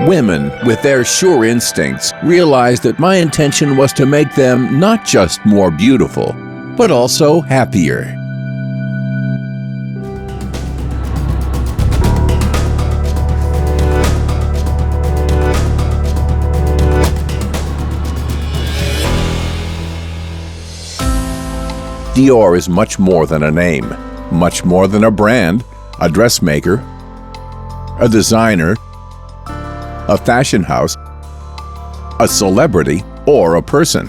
Women, with their sure instincts, realized that my intention was to make them not just more beautiful, but also happier. Dior is much more than a name, much more than a brand, a dressmaker, a designer, a fashion house, a celebrity, or a person.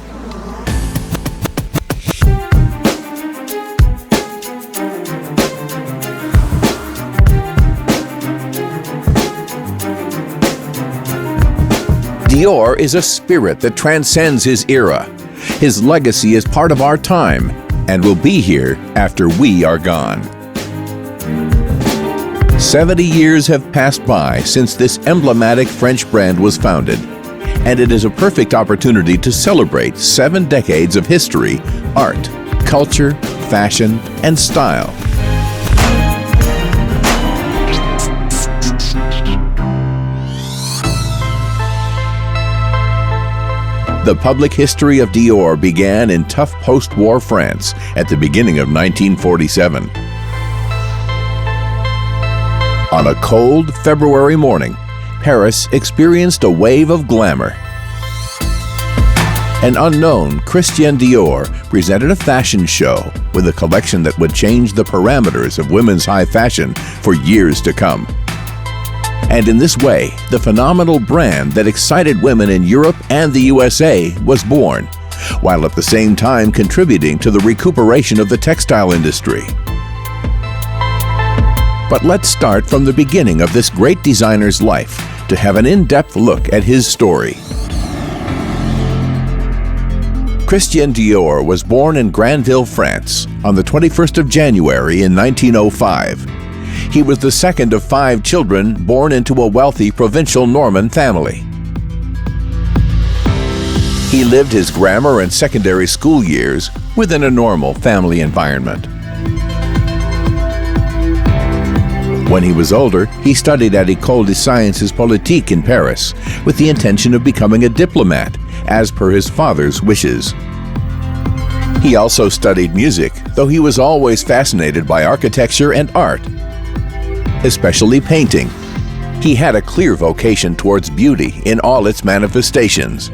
Dior is a spirit that transcends his era. His legacy is part of our time and will be here after we are gone. 70 years have passed by since this emblematic French brand was founded, and it is a perfect opportunity to celebrate 7 decades of history, art, culture, fashion, and style. The public history of Dior began in tough post-war France at the beginning of 1947. On a cold February morning, Paris experienced a wave of glamour. An unknown Christian Dior presented a fashion show with a collection that would change the parameters of women's high fashion for years to come. And in this way, the phenomenal brand that excited women in Europe and the USA was born, while at the same time contributing to the recuperation of the textile industry. But let's start from the beginning of this great designer's life to have an in-depth look at his story. Christian Dior was born in Granville, France, on the 21st of January in 1905. He was the second of 5 children born into a wealthy provincial Norman family. He lived his grammar and secondary school years within a normal family environment. When he was older, he studied at École des Sciences Politiques in Paris with the intention of becoming a diplomat, as per his father's wishes. He also studied music, though he was always fascinated by architecture and art, especially painting. He had a clear vocation towards beauty in all its manifestations.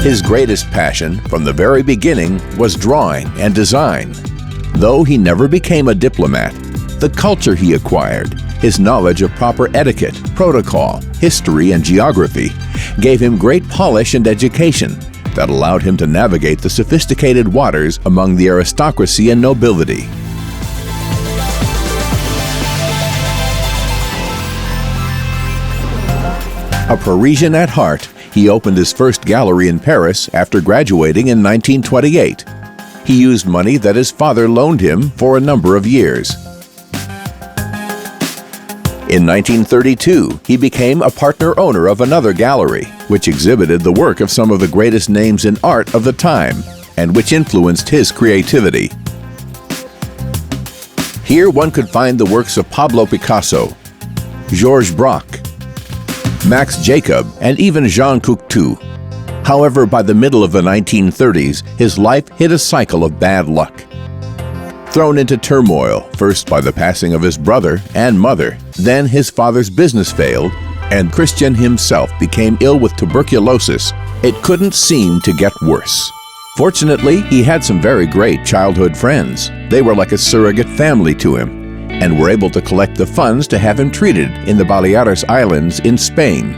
His greatest passion from the very beginning was drawing and design. Though he never became a diplomat, the culture he acquired, his knowledge of proper etiquette, protocol, history, and geography, gave him great polish and education that allowed him to navigate the sophisticated waters among the aristocracy and nobility. A Parisian at heart, he opened his first gallery in Paris after graduating in 1928. He used money that his father loaned him for a number of years. In 1932, he became a partner owner of another gallery, which exhibited the work of some of the greatest names in art of the time, and which influenced his creativity. Here one could find the works of Pablo Picasso, Georges Braque, Max Jacob, and even Jean Cocteau. However, by the middle of the 1930s, his life hit a cycle of bad luck. Thrown into turmoil, first by the passing of his brother and mother, then his father's business failed, and Christian himself became ill with tuberculosis, it couldn't seem to get worse. Fortunately, he had some very great childhood friends. They were like a surrogate family to him, and were able to collect the funds to have him treated in the Baleares Islands in Spain.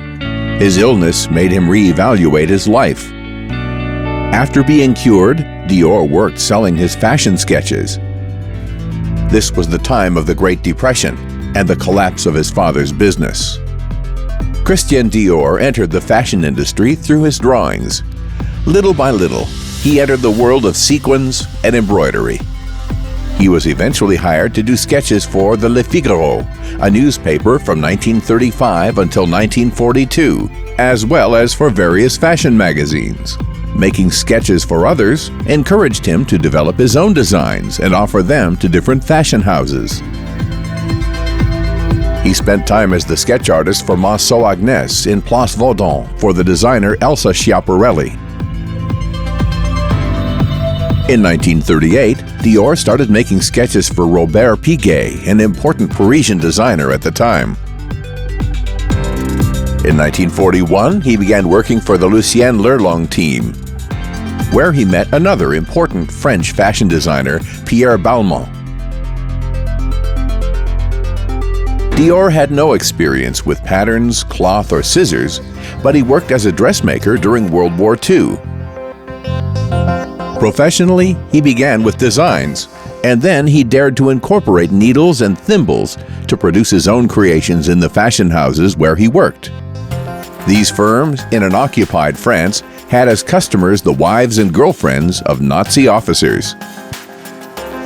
His illness made him reevaluate his life. After being cured, Dior worked selling his fashion sketches. This was the time of the Great Depression and the collapse of his father's business. Christian Dior entered the fashion industry through his drawings. Little by little, he entered the world of sequins and embroidery. He was eventually hired to do sketches for the Le Figaro, a newspaper from 1935 until 1942, as well as for various fashion magazines. Making sketches for others encouraged him to develop his own designs and offer them to different fashion houses. He spent time as the sketch artist for Maso Agnes in Place Vaudon for the designer Elsa Schiaparelli. In 1938, Dior started making sketches for Robert Piguet, an important Parisian designer at the time. In 1941, he began working for the Lucien Lelong team, where he met another important French fashion designer, Pierre Balmain. Dior had no experience with patterns, cloth, or scissors, but he worked as a dressmaker during World War II. Professionally, he began with designs, and then he dared to incorporate needles and thimbles to produce his own creations in the fashion houses where he worked. These firms, in an occupied France, had as customers the wives and girlfriends of Nazi officers.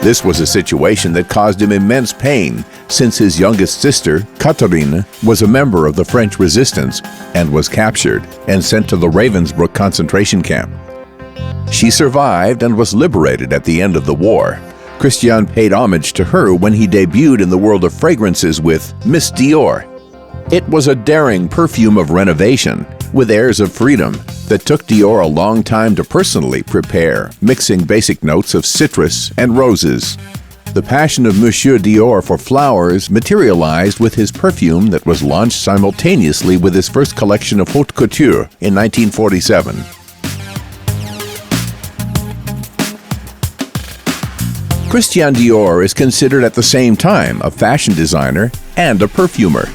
This was a situation that caused him immense pain, since his youngest sister, Catherine, was a member of the French resistance and was captured and sent to the Ravensbrück concentration camp. She survived and was liberated at the end of the war. Christian paid homage to her when he debuted in the world of fragrances with Miss Dior. It was a daring perfume of renovation, with airs of freedom, that took Dior a long time to personally prepare, mixing basic notes of citrus and roses. The passion of Monsieur Dior for flowers materialized with his perfume that was launched simultaneously with his first collection of haute couture in 1947. Christian Dior is considered at the same time a fashion designer and a perfumer.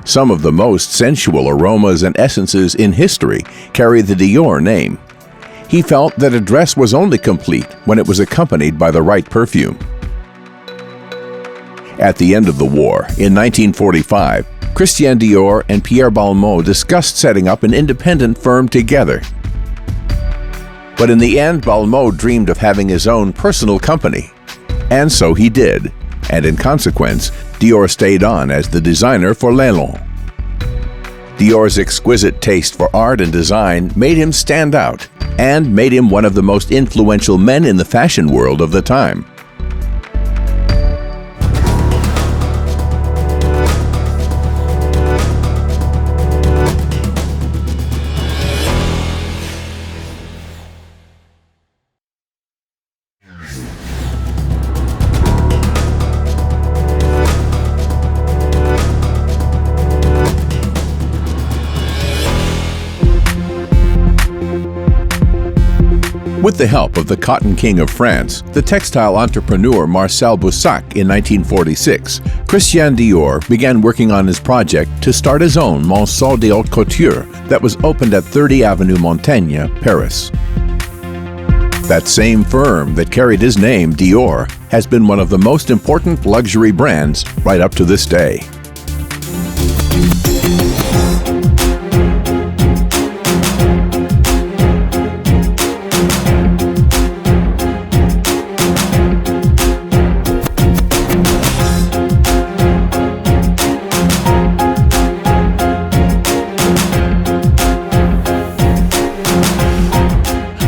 Some of the most sensual aromas and essences in history carry the Dior name. He felt that a dress was only complete when it was accompanied by the right perfume. At the end of the war, in 1945, Christian Dior and Pierre Balmain discussed setting up an independent firm together. But in the end, Balmain dreamed of having his own personal company. And so he did, and in consequence, Dior stayed on as the designer for Lelong. Dior's exquisite taste for art and design made him stand out and made him one of the most influential men in the fashion world of the time. With the help of the Cotton King of France, the textile entrepreneur Marcel Boussac in 1946, Christian Dior began working on his project to start his own Maison de Haute Couture that was opened at 30 Avenue Montaigne, Paris. That same firm that carried his name, Dior, has been one of the most important luxury brands right up to this day.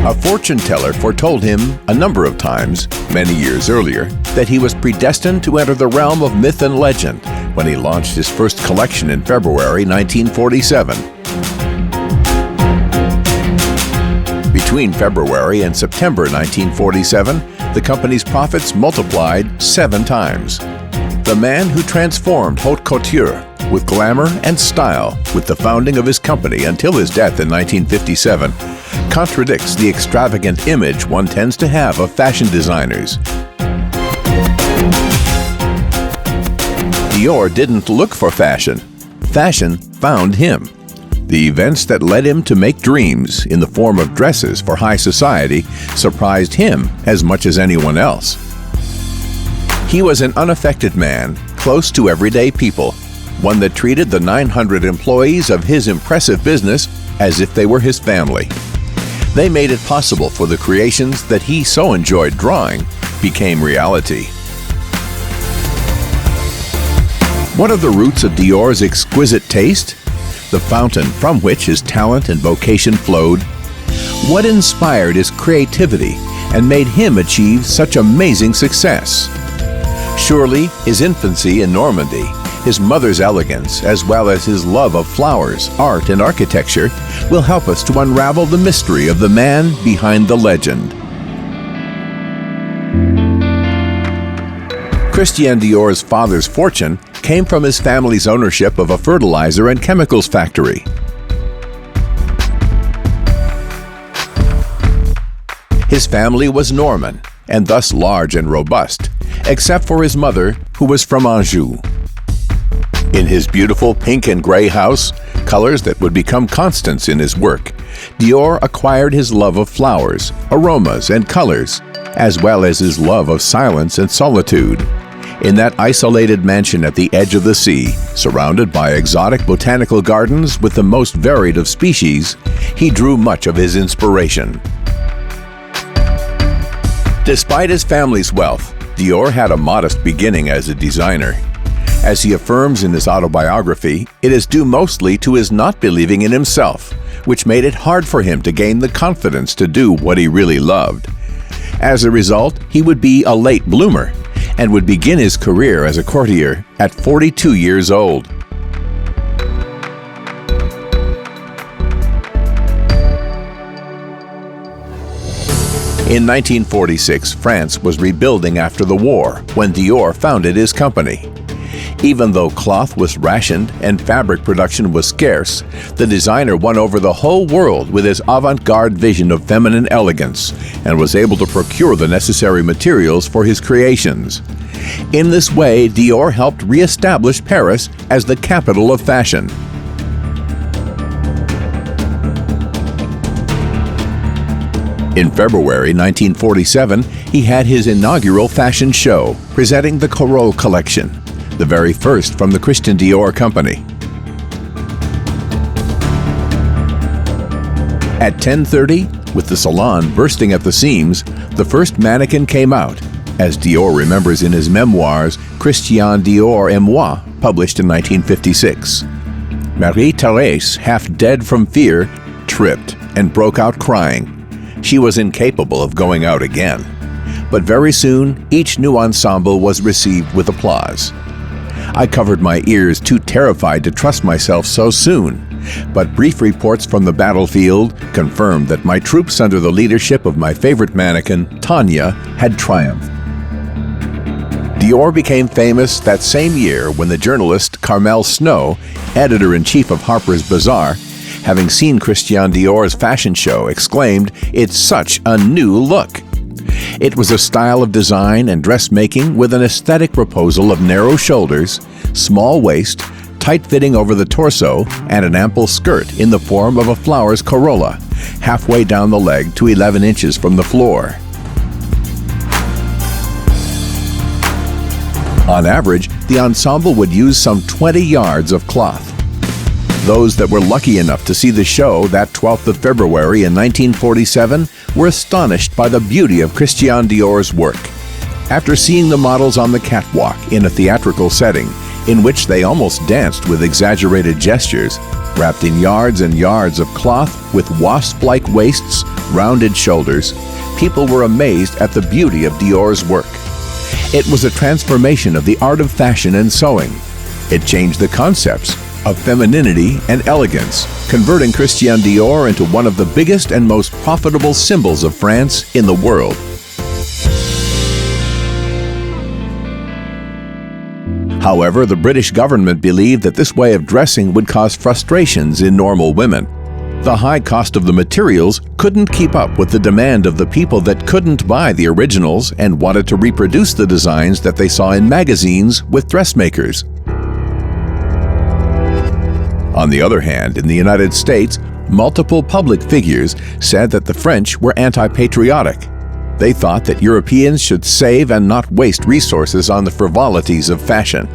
A fortune teller foretold him a number of times, many years earlier, that he was predestined to enter the realm of myth and legend when he launched his first collection in February 1947. Between February and September 1947, the company's profits multiplied 7 times. The man who transformed haute couture with glamour and style with the founding of his company until his death in 1957 contradicts the extravagant image one tends to have of fashion designers. Dior didn't look for fashion. Fashion found him. The events that led him to make dreams in the form of dresses for high society surprised him as much as anyone else. He was an unaffected man, close to everyday people, one that treated the 900 employees of his impressive business as if they were his family. They made it possible for the creations that he so enjoyed drawing became reality. What are the roots of Dior's exquisite taste? The fountain from which his talent and vocation flowed? What inspired his creativity and made him achieve such amazing success? Surely his infancy in Normandy, his mother's elegance, as well as his love of flowers, art, and architecture will help us to unravel the mystery of the man behind the legend. Christian Dior's father's fortune came from his family's ownership of a fertilizer and chemicals factory. His family was Norman, and thus large and robust, except for his mother, who was from Anjou. In his beautiful pink and gray house, colors that would become constants in his work, Dior acquired his love of flowers, aromas, and colors, as well as his love of silence and solitude. In that isolated mansion at the edge of the sea, surrounded by exotic botanical gardens with the most varied of species, he drew much of his inspiration. Despite his family's wealth, Dior had a modest beginning as a designer. As he affirms in his autobiography, it is due mostly to his not believing in himself, which made it hard for him to gain the confidence to do what he really loved. As a result, he would be a late bloomer and would begin his career as a courtier at 42 years old. In 1946, France was rebuilding after the war when Dior founded his company. Even though cloth was rationed and fabric production was scarce, the designer won over the whole world with his avant-garde vision of feminine elegance and was able to procure the necessary materials for his creations. In this way, Dior helped re-establish Paris as the capital of fashion. In February 1947, he had his inaugural fashion show, presenting the Corot collection, the very first from the Christian Dior company. At 10:30, with the salon bursting at the seams, the first mannequin came out, as Dior remembers in his memoirs, Christian Dior et moi, published in 1956. Marie-Thérèse, half dead from fear, tripped and broke out crying. She was incapable of going out again. But very soon, each new ensemble was received with applause. I covered my ears, too terrified to trust myself so soon. But brief reports from the battlefield confirmed that my troops under the leadership of my favorite mannequin, Tanya, had triumphed. Dior became famous that same year when the journalist Carmel Snow, editor-in-chief of Harper's Bazaar, having seen Christian Dior's fashion show, exclaimed, "It's such a new look." It was a style of design and dressmaking with an aesthetic proposal of narrow shoulders, small waist, tight fitting over the torso, and an ample skirt in the form of a flower's corolla, halfway down the leg to 11 inches from the floor. On average, the ensemble would use some 20 yards of cloth. Those that were lucky enough to see the show that 12th of February in 1947 were astonished by the beauty of Christian Dior's work. After seeing the models on the catwalk in a theatrical setting, in which they almost danced with exaggerated gestures, wrapped in yards and yards of cloth with wasp-like waists, rounded shoulders, people were amazed at the beauty of Dior's work. It was a transformation of the art of fashion and sewing. It changed the concepts of femininity and elegance, converting Christian Dior into one of the biggest and most profitable symbols of France in the world. However, the British government believed that this way of dressing would cause frustrations in normal women. The high cost of the materials couldn't keep up with the demand of the people that couldn't buy the originals and wanted to reproduce the designs that they saw in magazines with dressmakers. On the other hand, in the United States, multiple public figures said that the French were anti-patriotic. They thought that Europeans should save and not waste resources on the frivolities of fashion.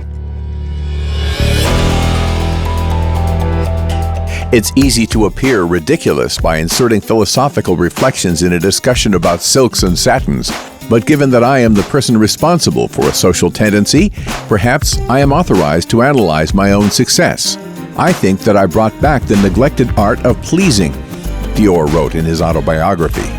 It's easy to appear ridiculous by inserting philosophical reflections in a discussion about silks and satins, but given that I am the person responsible for a social tendency, perhaps I am authorized to analyze my own success. I think that I brought back the neglected art of pleasing. Dior wrote in his autobiography.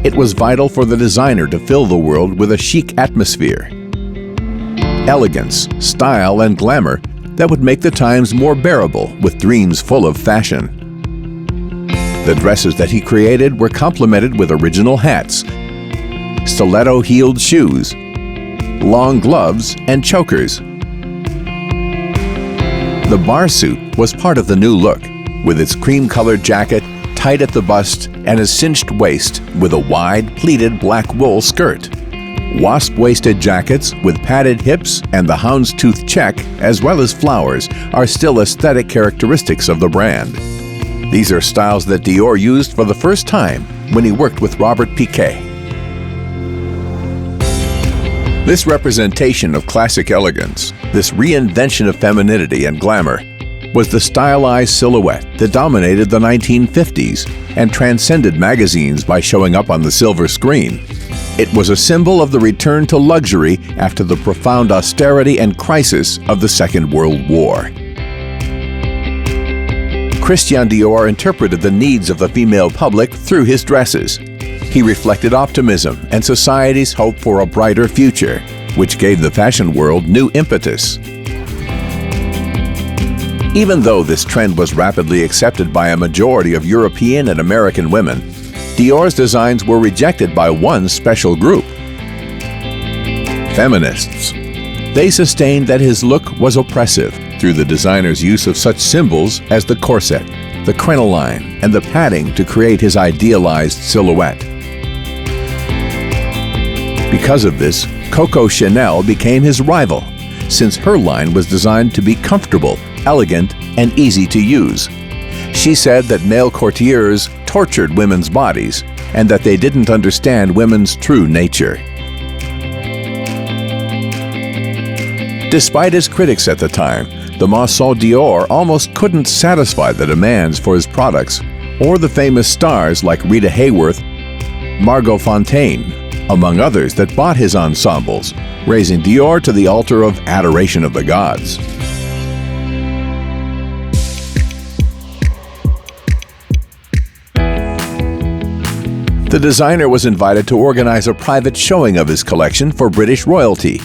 It was vital for the designer to fill the world with a chic atmosphere, elegance, style, and glamour that would make the times more bearable with dreams full of fashion. The dresses that he created were complemented with original hats, stiletto-heeled shoes, long gloves, and chokers. The bar suit was part of the new look, with its cream-colored jacket tight at the bust and a cinched waist with a wide, pleated black wool skirt. Wasp-waisted jackets with padded hips and the houndstooth check, as well as flowers, are still aesthetic characteristics of the brand. These are styles that Dior used for the first time when he worked with Robert Piquet. This representation of classic elegance, this reinvention of femininity and glamour, was the stylized silhouette that dominated the 1950s and transcended magazines by showing up on the silver screen. It was a symbol of the return to luxury after the profound austerity and crisis of the Second World War. Christian Dior interpreted the needs of the female public through his dresses. He reflected optimism and society's hope for a brighter future, which gave the fashion world new impetus. Even though this trend was rapidly accepted by a majority of European and American women, Dior's designs were rejected by one special group: feminists. They sustained that his look was oppressive through the designer's use of such symbols as the corset, the crinoline, and the padding to create his idealized silhouette. Because of this, Coco Chanel became his rival, since her line was designed to be comfortable, elegant, and easy to use. She said that male courtiers tortured women's bodies and that they didn't understand women's true nature. Despite his critics at the time, the Maison Dior almost couldn't satisfy the demands for his products or the famous stars like Rita Hayworth, Margot Fonteyn, among others that bought his ensembles, raising Dior to the altar of adoration of the gods. The designer was invited to organize a private showing of his collection for British royalty.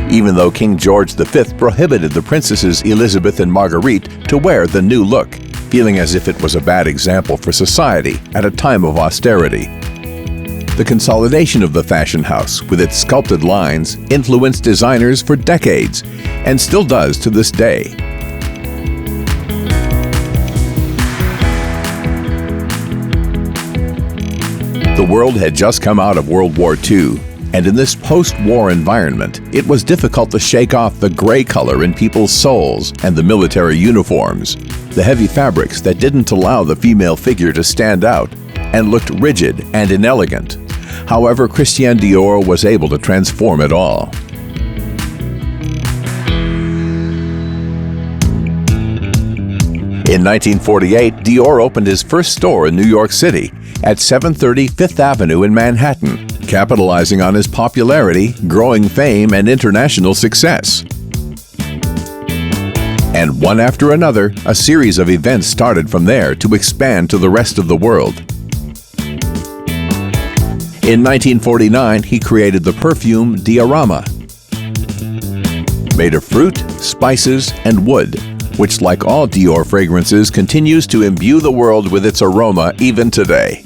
Even though King George V prohibited the princesses Elizabeth and Marguerite to wear the new look, feeling as if it was a bad example for society at a time of austerity. The consolidation of the fashion house, with its sculpted lines, influenced designers for decades, and still does to this day. The world had just come out of World War II, and in this post-war environment, it was difficult to shake off the gray color in people's souls and the military uniforms, the heavy fabrics that didn't allow the female figure to stand out and looked rigid and inelegant. However, Christian Dior was able to transform it all. In 1948, Dior opened his first store in New York City at 730 Fifth Avenue in Manhattan, capitalizing on his popularity, growing fame, and international success. And one after another, a series of events started from there to expand to the rest of the world. In 1949, he created the perfume Diorama, made of fruit, spices, and wood, which, like all Dior fragrances, continues to imbue the world with its aroma even today.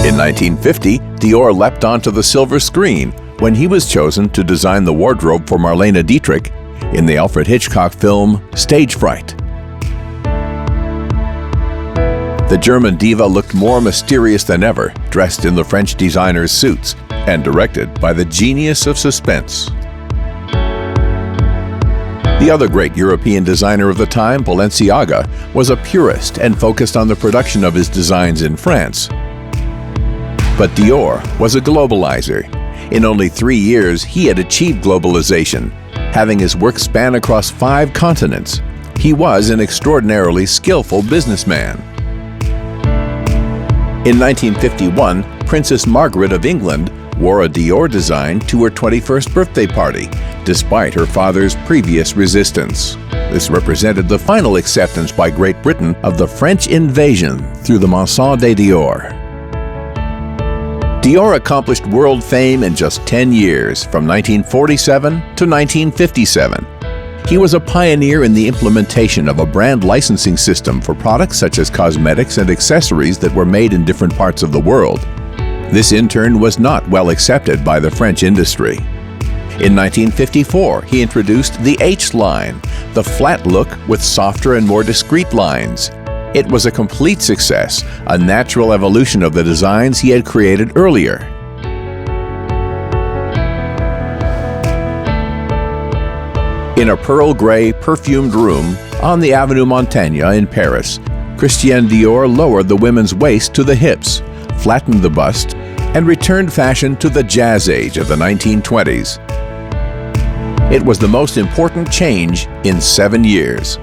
In 1950, Dior leapt onto the silver screen when he was chosen to design the wardrobe for Marlene Dietrich in the Alfred Hitchcock film Stage Fright. The German diva looked more mysterious than ever, dressed in the French designer's suits, and directed by the genius of suspense. The other great European designer of the time, Balenciaga, was a purist and focused on the production of his designs in France. But Dior was a globalizer. In only 3 years, he had achieved globalization, having his work span across 5 continents. He was an extraordinarily skillful businessman. In 1951, Princess Margaret of England wore a Dior design to her 21st birthday party, despite her father's previous resistance. This represented the final acceptance by Great Britain of the French invasion through the Maison de Dior. Dior accomplished world fame in just 10 years, from 1947 to 1957. He was a pioneer in the implementation of a brand licensing system for products such as cosmetics and accessories that were made in different parts of the world. This in turn was not well accepted by the French industry. In 1954, he introduced the H line, the flat look with softer and more discreet lines. It was a complete success, a natural evolution of the designs he had created earlier. In a pearl gray, perfumed room on the Avenue Montaigne in Paris, Christian Dior lowered the women's waist to the hips, flattened the bust, and returned fashion to the jazz age of the 1920s. It was the most important change in 7 years.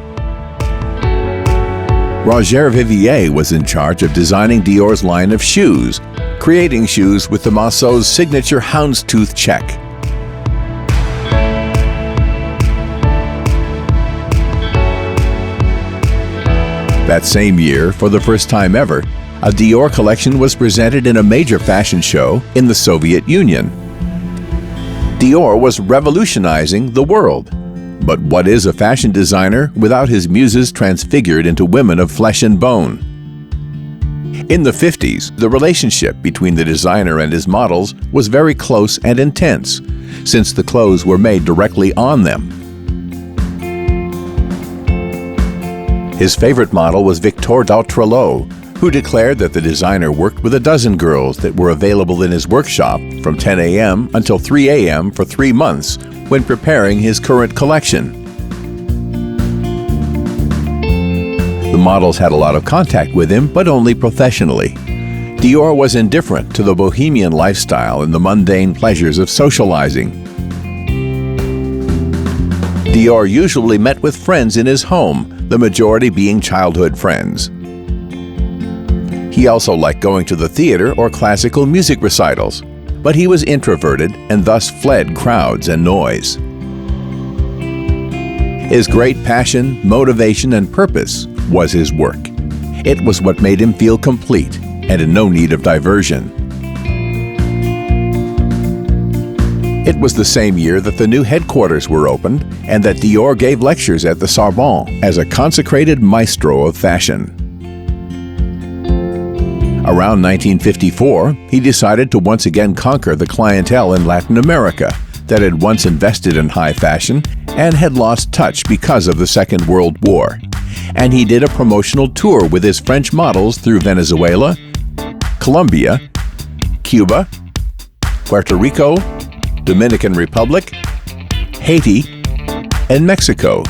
Roger Vivier was in charge of designing Dior's line of shoes, creating shoes with the Massot's signature houndstooth check. That same year, for the first time ever, a Dior collection was presented in a major fashion show in the Soviet Union. Dior was revolutionizing the world. But what is a fashion designer without his muses transfigured into women of flesh and bone? In the 50s, the relationship between the designer and his models was very close and intense, since the clothes were made directly on them. His favorite model was Victor Dautrelot, who declared that the designer worked with a dozen girls that were available in his workshop from 10 a.m. until 3 a.m. for 3 months when preparing his current collection. The models had a lot of contact with him, but only professionally. Dior was indifferent to the bohemian lifestyle and the mundane pleasures of socializing. Dior usually met with friends in his home, the majority being childhood friends. He also liked going to the theater or classical music recitals, but he was introverted and thus fled crowds and noise. His great passion, motivation, and purpose was his work. It was what made him feel complete and in no need of diversion. It was the same year that the new headquarters were opened and that Dior gave lectures at the Sorbonne as a consecrated maestro of fashion. Around 1954, he decided to once again conquer the clientele in Latin America that had once invested in high fashion and had lost touch because of the Second World War. And he did a promotional tour with his French models through Venezuela, Colombia, Cuba, Puerto Rico, Dominican Republic, Haiti, and Mexico.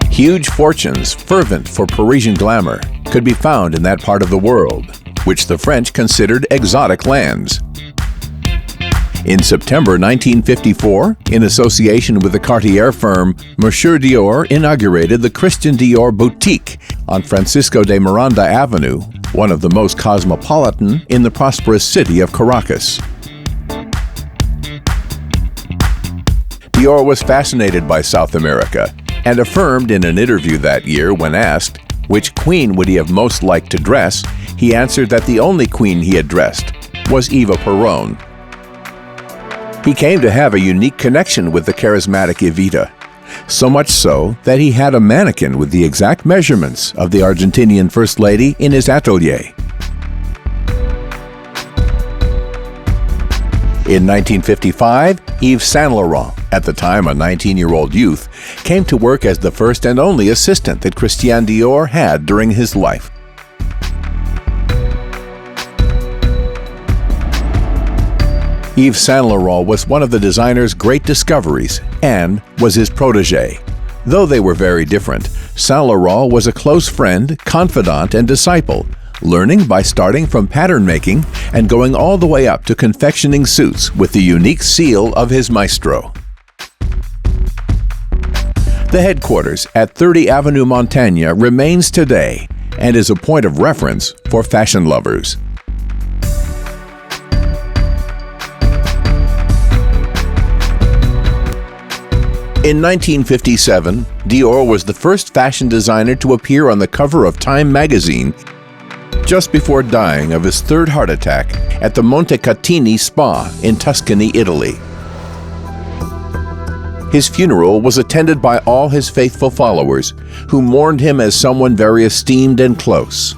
Huge fortunes, fervent for Parisian glamour, could be found in that part of the world, which the French considered exotic lands. In September 1954, in association with the Cartier firm, Monsieur Dior inaugurated the Christian Dior boutique on Francisco de Miranda Avenue, one of the most cosmopolitan in the prosperous city of Caracas. Dior was fascinated by South America and affirmed in an interview that year when asked which queen would he have most liked to dress, he answered that the only queen he had dressed was Eva Peron. He came to have a unique connection with the charismatic Evita, so much so that he had a mannequin with the exact measurements of the Argentinian First Lady in his atelier. In 1955, Yves Saint Laurent, at the time a 19-year-old youth, came to work as the first and only assistant that Christian Dior had during his life. Yves Saint Laurent was one of the designer's great discoveries and was his protege. Though they were very different, Saint Laurent was a close friend, confidant, and disciple, learning by starting from pattern making and going all the way up to confectioning suits with the unique seal of his maestro. The headquarters at 30 Avenue Montaigne remains today and is a point of reference for fashion lovers. In 1957, Dior was the first fashion designer to appear on the cover of Time magazine just before dying of his third heart attack at the Montecatini Spa in Tuscany, Italy. His funeral was attended by all his faithful followers, who mourned him as someone very esteemed and close.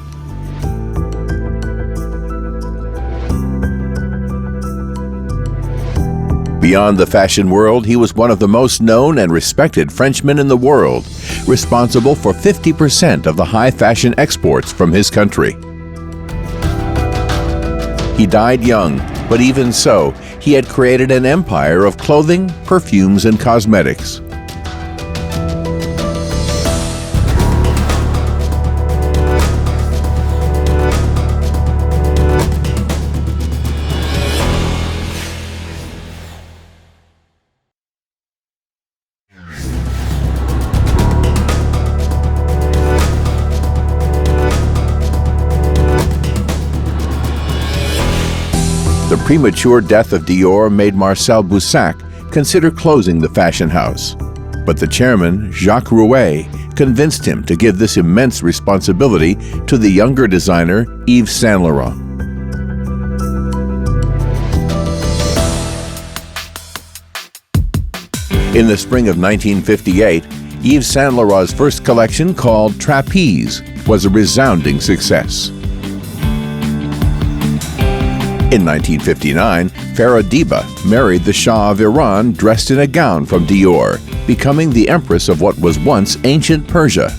Beyond the fashion world, he was one of the most known and respected Frenchmen in the world, responsible for 50% of the high fashion exports from his country. He died young, but even so, he had created an empire of clothing, perfumes, and cosmetics. The premature death of Dior made Marcel Boussac consider closing the fashion house, but the chairman, Jacques Rouet, convinced him to give this immense responsibility to the younger designer, Yves Saint Laurent. In the spring of 1958, Yves Saint Laurent's first collection, called Trapeze, was a resounding success. In 1959, Farah Diba married the Shah of Iran dressed in a gown from Dior, becoming the empress of what was once ancient Persia.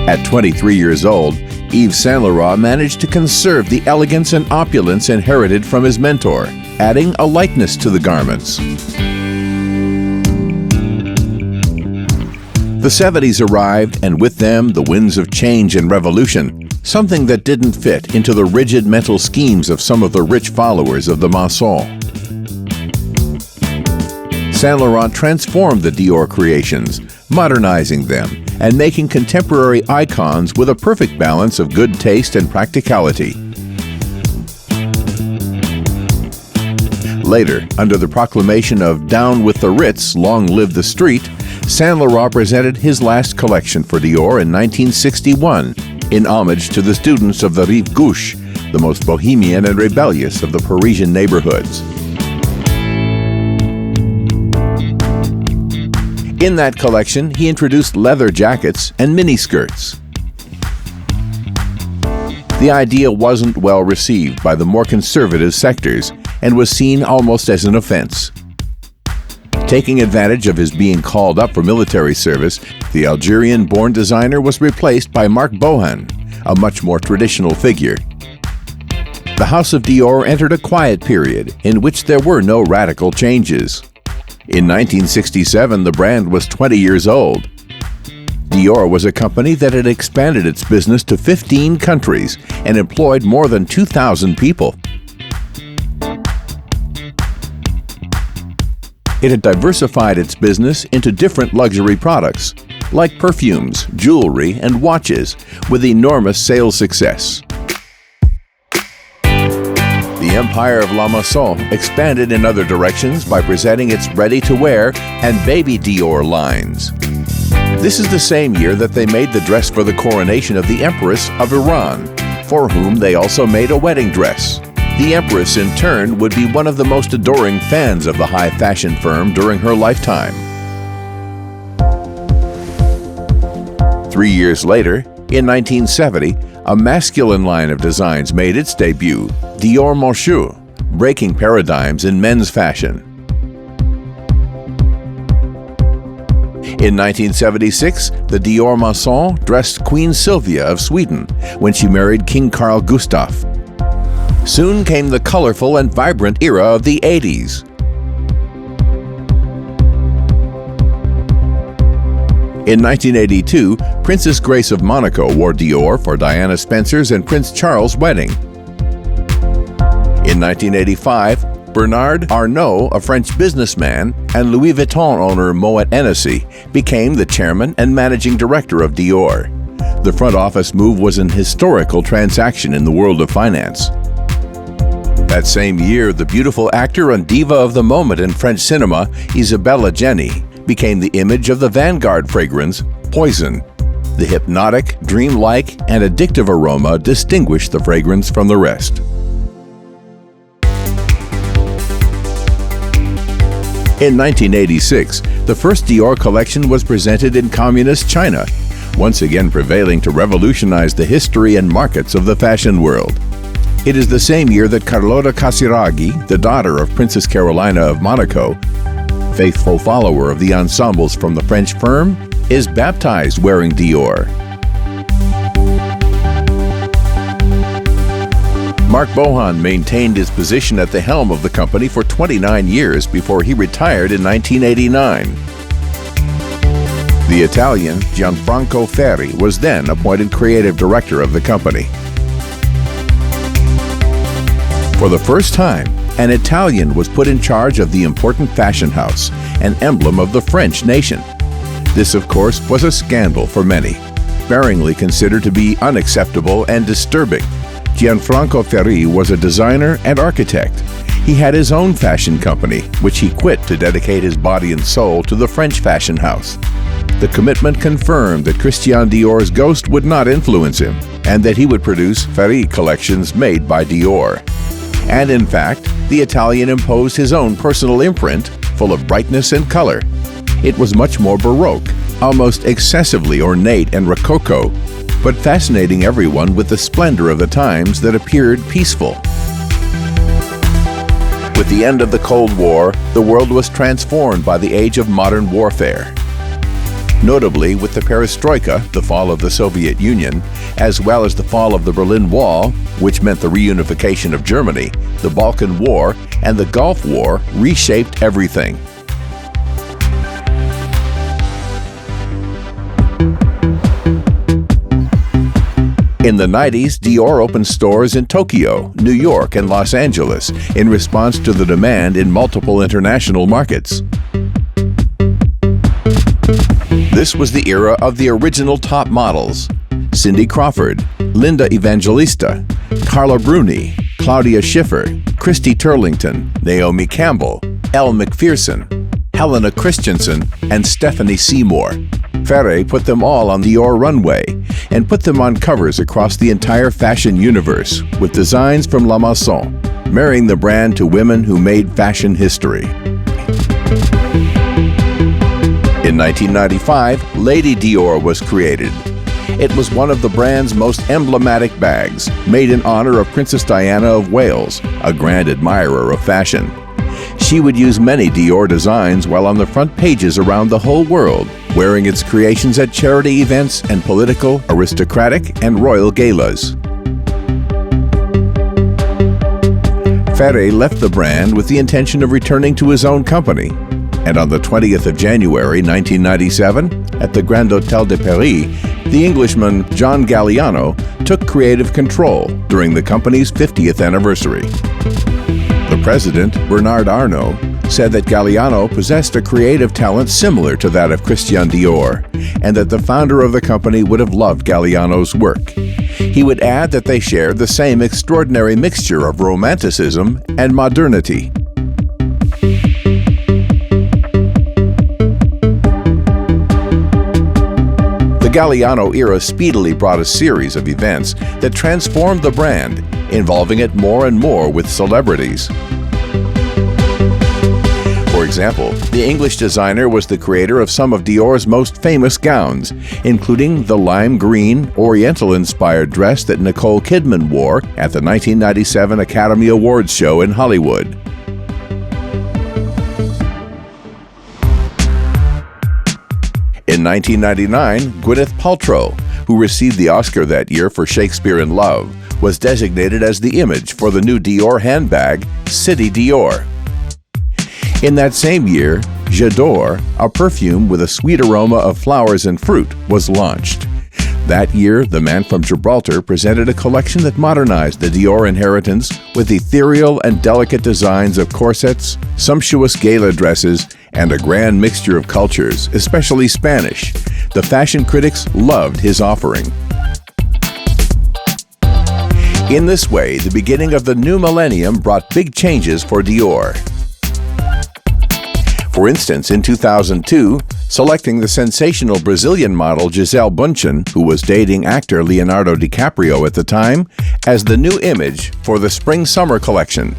At 23 years old, Yves Saint Laurent managed to conserve the elegance and opulence inherited from his mentor, adding a lightness to the garments. The 70s arrived, and with them the winds of change and revolution, something that didn't fit into the rigid mental schemes of some of the rich followers of the Maison. Saint Laurent transformed the Dior creations, modernizing them and making contemporary icons with a perfect balance of good taste and practicality. Later, under the proclamation of "Down with the Ritz, long live the street," Saint Laurent presented his last collection for Dior in 1961, in homage to the students of the Rive Gauche, the most bohemian and rebellious of the Parisian neighborhoods. In that collection, he introduced leather jackets and miniskirts. The idea wasn't well received by the more conservative sectors and was seen almost as an offense. Taking advantage of his being called up for military service, the Algerian-born designer was replaced by Marc Bohan, a much more traditional figure. The House of Dior entered a quiet period in which there were no radical changes. In 1967, the brand was 20 years old. Dior was a company that had expanded its business to 15 countries and employed more than 2,000 people. It had diversified its business into different luxury products, like perfumes, jewelry, and watches, with enormous sales success. The empire of La Maison expanded in other directions by presenting its ready-to-wear and baby Dior lines. This is the same year that they made the dress for the coronation of the Empress of Iran, for whom they also made a wedding dress. The Empress, in turn, would be one of the most adoring fans of the high fashion firm during her lifetime. 3 years later, in 1970, a masculine line of designs made its debut, Dior Monsieur, breaking paradigms in men's fashion. In 1976, the Dior Maison dressed Queen Sylvia of Sweden when she married King Carl Gustaf. Soon came the colorful and vibrant era of the 80s. In 1982, Princess Grace of Monaco wore Dior for Diana Spencer's and Prince Charles' wedding. In 1985, Bernard Arnault, a French businessman, and Louis Vuitton owner Moet Hennessy became the chairman and managing director of Dior. The front office move was an historical transaction in the world of finance. That same year, the beautiful actor and diva of the moment in French cinema, Isabelle Adjani, became the image of the vanguard fragrance, Poison. The hypnotic, dreamlike, and addictive aroma distinguished the fragrance from the rest. In 1986, the first Dior collection was presented in Communist China, once again prevailing to revolutionize the history and markets of the fashion world. It is the same year that Carlotta Casiraghi, the daughter of Princess Carolina of Monaco, faithful follower of the ensembles from the French firm, is baptized wearing Dior. Marc Bohan maintained his position at the helm of the company for 29 years before he retired in 1989. The Italian Gianfranco Ferré was then appointed creative director of the company. For the first time, an Italian was put in charge of the important fashion house, an emblem of the French nation. This, of course, was a scandal for many, sparingly considered to be unacceptable and disturbing. Gianfranco Ferré was a designer and architect. He had his own fashion company, which he quit to dedicate his body and soul to the French fashion house. The commitment confirmed that Christian Dior's ghost would not influence him, and that he would produce Ferré collections made by Dior. And in fact, the Italian imposed his own personal imprint, full of brightness and color. It was much more Baroque, almost excessively ornate and rococo, but fascinating everyone with the splendor of the times that appeared peaceful. With the end of the Cold War, the world was transformed by the age of modern warfare. Notably, with the perestroika, the fall of the Soviet Union, as well as the fall of the Berlin Wall, which meant the reunification of Germany, the Balkan War, and the Gulf War reshaped everything. In the 90s, Dior opened stores in Tokyo, New York, and Los Angeles in response to the demand in multiple international markets. This was the era of the original top models: Cindy Crawford, Linda Evangelista, Carla Bruni, Claudia Schiffer, Christy Turlington, Naomi Campbell, Elle Macpherson, Helena Christensen, and Stephanie Seymour. Ferré put them all on the Dior runway and put them on covers across the entire fashion universe with designs from La Maison, marrying the brand to women who made fashion history. In 1995, Lady Dior was created. It was one of the brand's most emblematic bags, made in honor of Princess Diana of Wales, a grand admirer of fashion. She would use many Dior designs while on the front pages around the whole world, wearing its creations at charity events and political, aristocratic, and royal galas. Ferré left the brand with the intention of returning to his own company, and on the 20th of January 1997, at the Grand Hôtel de Paris, the Englishman John Galliano took creative control during the company's 50th anniversary. The president, Bernard Arnault, said that Galliano possessed a creative talent similar to that of Christian Dior, and that the founder of the company would have loved Galliano's work. He would add that they shared the same extraordinary mixture of romanticism and modernity. The Galliano era speedily brought a series of events that transformed the brand, involving it more and more with celebrities. For example, the English designer was the creator of some of Dior's most famous gowns, including the lime green, Oriental-inspired dress that Nicole Kidman wore at the 1997 Academy Awards show in Hollywood. In 1999, Gwyneth Paltrow, who received the Oscar that year for Shakespeare in Love, was designated as the image for the new Dior handbag, City Dior. In that same year, J'adore, a perfume with a sweet aroma of flowers and fruit, was launched. That year, the man from Gibraltar presented a collection that modernized the Dior inheritance with ethereal and delicate designs of corsets, sumptuous gala dresses, and a grand mixture of cultures, especially Spanish. The fashion critics loved his offering. In this way, the beginning of the new millennium brought big changes for Dior. For instance, in 2002, selecting the sensational Brazilian model Gisele Bündchen, who was dating actor Leonardo DiCaprio at the time, as the new image for the spring-summer collection.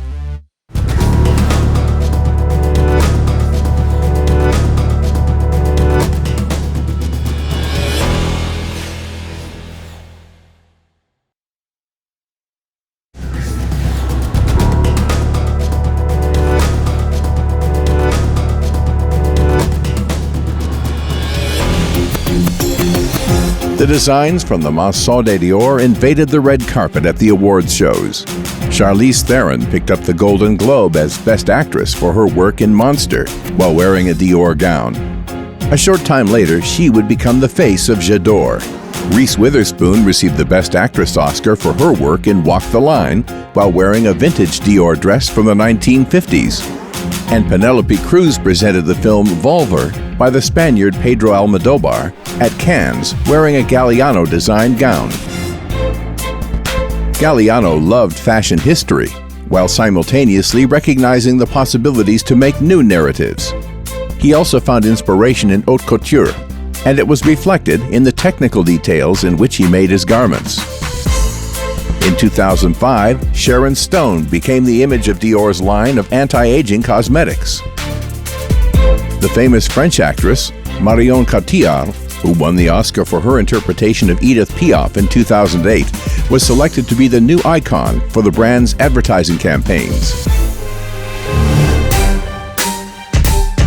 The designs from the Maison de Dior invaded the red carpet at the awards shows. Charlize Theron picked up the Golden Globe as Best Actress for her work in Monster while wearing a Dior gown. A short time later, she would become the face of J'adore. Reese Witherspoon received the Best Actress Oscar for her work in Walk the Line while wearing a vintage Dior dress from the 1950s. And Penelope Cruz presented the film Volver by the Spaniard Pedro Almodóvar at Cannes wearing a Galliano designed gown. Galliano loved fashion history while simultaneously recognizing the possibilities to make new narratives. He also found inspiration in haute couture, and it was reflected in the technical details in which he made his garments. In 2005, Sharon Stone became the image of Dior's line of anti-aging cosmetics. The famous French actress, Marion Cotillard, who won the Oscar for her interpretation of Edith Piaf in 2008, was selected to be the new icon for the brand's advertising campaigns.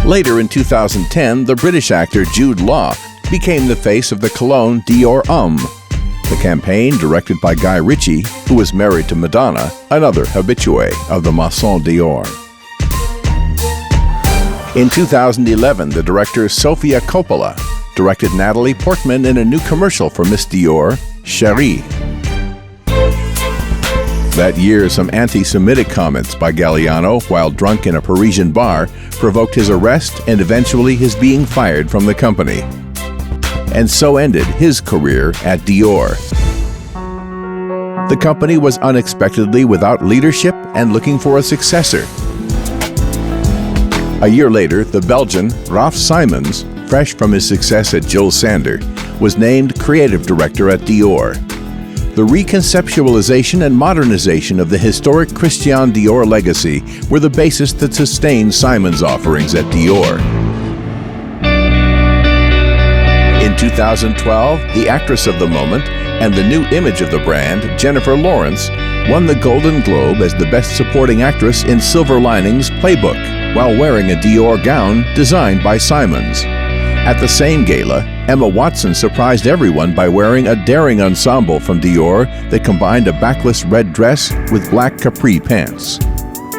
Later in 2010, the British actor Jude Law became the face of the cologne Dior Homme. The campaign, directed by Guy Ritchie, who was married to Madonna, another habitué of the Maison Dior. In 2011, the director Sofia Coppola directed Natalie Portman in a new commercial for Miss Dior, Chiuri. That year, some anti-Semitic comments by Galliano while drunk in a Parisian bar provoked his arrest and eventually his being fired from the company. And so ended his career at Dior. The company was unexpectedly without leadership and looking for a successor. A year later, the Belgian Raf Simons, fresh from his success at Jules Sander, was named creative director at Dior. The reconceptualization and modernization of the historic Christian Dior legacy were the basis that sustained Simons' offerings at Dior. In 2012, the actress of the moment and the new image of the brand, Jennifer Lawrence, won the Golden Globe as the Best Supporting Actress in Silver Linings Playbook while wearing a Dior gown designed by Simons. At the same gala, Emma Watson surprised everyone by wearing a daring ensemble from Dior that combined a backless red dress with black capri pants.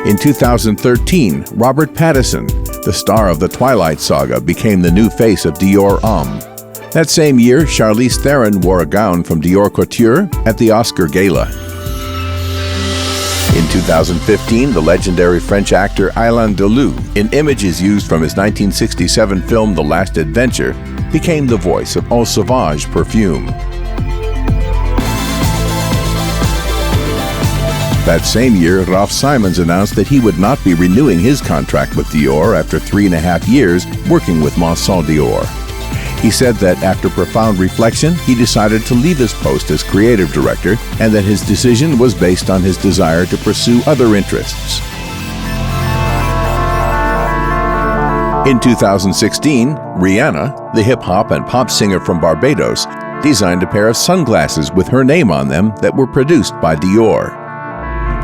In 2013, Robert Pattinson, the star of the Twilight Saga, became the new face of Dior Homme. That same year, Charlize Theron wore a gown from Dior Couture at the Oscar Gala. In 2015, the legendary French actor Alain Delon, in images used from his 1967 film The Last Adventure, became the voice of Eau Sauvage perfume. That same year, Raf Simons announced that he would not be renewing his contract with Dior after 3.5 years working with Maison Dior. He said that after profound reflection, he decided to leave his post as creative director and that his decision was based on his desire to pursue other interests. In 2016, Rihanna, the hip-hop and pop singer from Barbados, designed a pair of sunglasses with her name on them that were produced by Dior.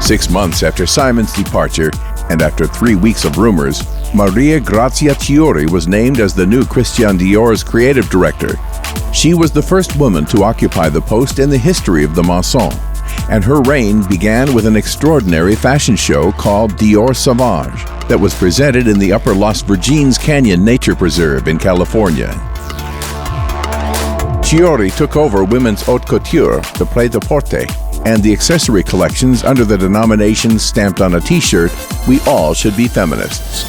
6 months after Simons' departure, and after 3 weeks of rumors, Maria Grazia Chiuri was named as the new Christian Dior's creative director, She was the first woman to occupy the post in the history of the Maison, and her reign began with an extraordinary fashion show called Dior Sauvage that was presented in the Upper Las Virgenes Canyon Nature Preserve in California. Chiuri took over women's haute couture, the prêt-à-porter, and the accessory collections under the denomination stamped on a t-shirt, "We all should be feminists."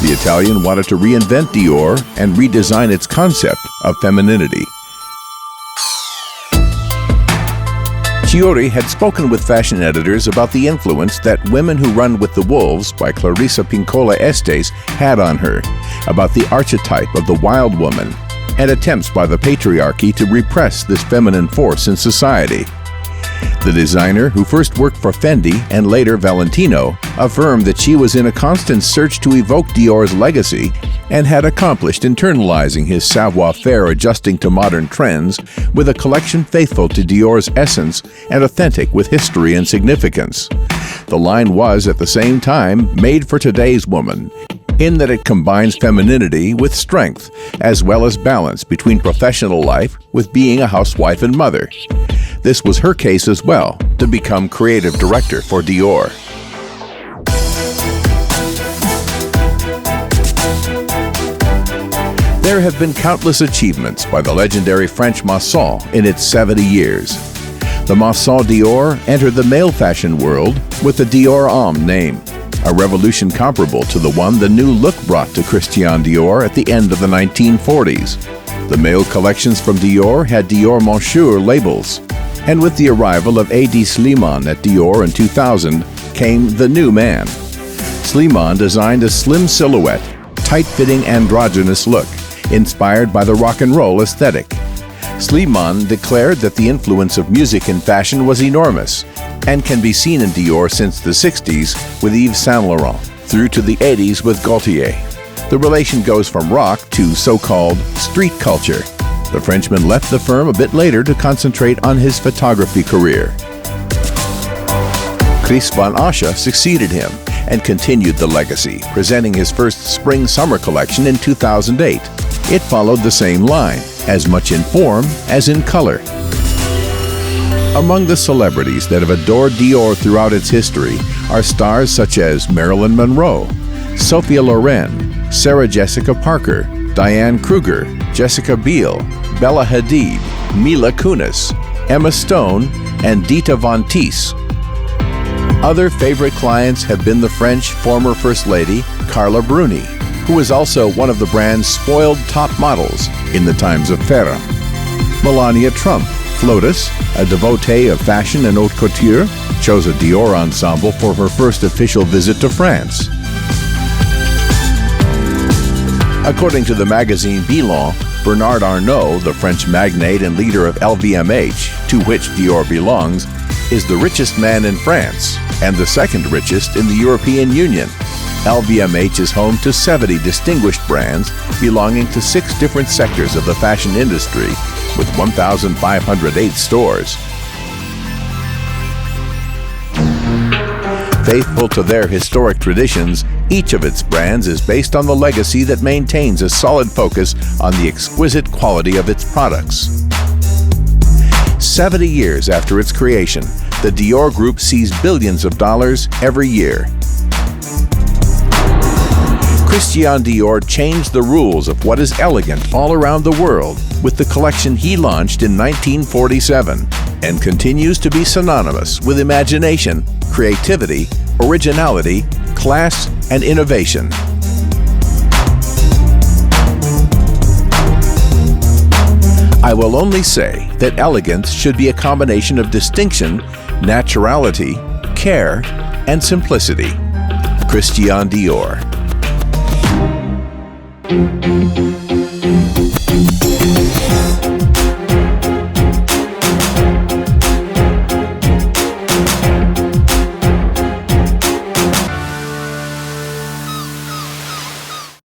The Italian wanted to reinvent Dior and redesign its concept of femininity. Chiuri had spoken with fashion editors about the influence that Women Who Run with the Wolves by Clarissa Pinkola Estes had on her, about the archetype of the wild woman, and attempts by the patriarchy to repress this feminine force in society. The designer, who first worked for Fendi and later Valentino, affirmed that she was in a constant search to evoke Dior's legacy and had accomplished internalizing his savoir-faire adjusting to modern trends with a collection faithful to Dior's essence and authentic with history and significance. The line was, at the same time, made for today's woman, in that it combines femininity with strength, as well as balance between professional life with being a housewife and mother. This was her case as well, to become creative director for Dior. There have been countless achievements by the legendary French Maison in its 70 years. The Maison Dior entered the male fashion world with the Dior Homme name, a revolution comparable to the one the new look brought to Christian Dior at the end of the 1940s. The male collections from Dior had Dior Monsieur labels, and with the arrival of A.D. Slimane at Dior in 2000 came the new man. Slimane designed a slim silhouette, tight-fitting androgynous look, inspired by the rock and roll aesthetic. Slimane declared that the influence of music in fashion was enormous and can be seen in Dior since the 60s with Yves Saint Laurent through to the 80s with Gaultier. The relation goes from rock to so-called street culture. The Frenchman left the firm a bit later to concentrate on his photography career. Chris Van Asche succeeded him and continued the legacy, presenting his first spring-summer collection in 2008. It followed the same line, as much in form as in color. Among the celebrities that have adored Dior throughout its history are stars such as Marilyn Monroe, Sophia Loren, Sarah Jessica Parker, Diane Kruger, Jessica Biel, Bella Hadid, Mila Kunis, Emma Stone, and Dita Von Teese. Other favorite clients have been the French former First Lady, Carla Bruni, who is also one of the brand's spoiled top models in the times of Ferré. Melania Trump, Flotus, a devotee of fashion and haute couture, chose a Dior ensemble for her first official visit to France. According to the magazine Bilan, Bernard Arnault, the French magnate and leader of LVMH, to which Dior belongs, is the richest man in France and the second richest in the European Union. LVMH is home to 70 distinguished brands belonging to 6 different sectors of the fashion industry, with 1,508 stores. Faithful to their historic traditions, each of its brands is based on the legacy that maintains a solid focus on the exquisite quality of its products. 70 years after its creation, the Dior Group sees billions of dollars every year. Christian Dior changed the rules of what is elegant all around the world with the collection he launched in 1947 and continues to be synonymous with imagination, creativity, originality, class, and innovation. I will only say that elegance should be a combination of distinction, naturality, care, and simplicity. Christian Dior.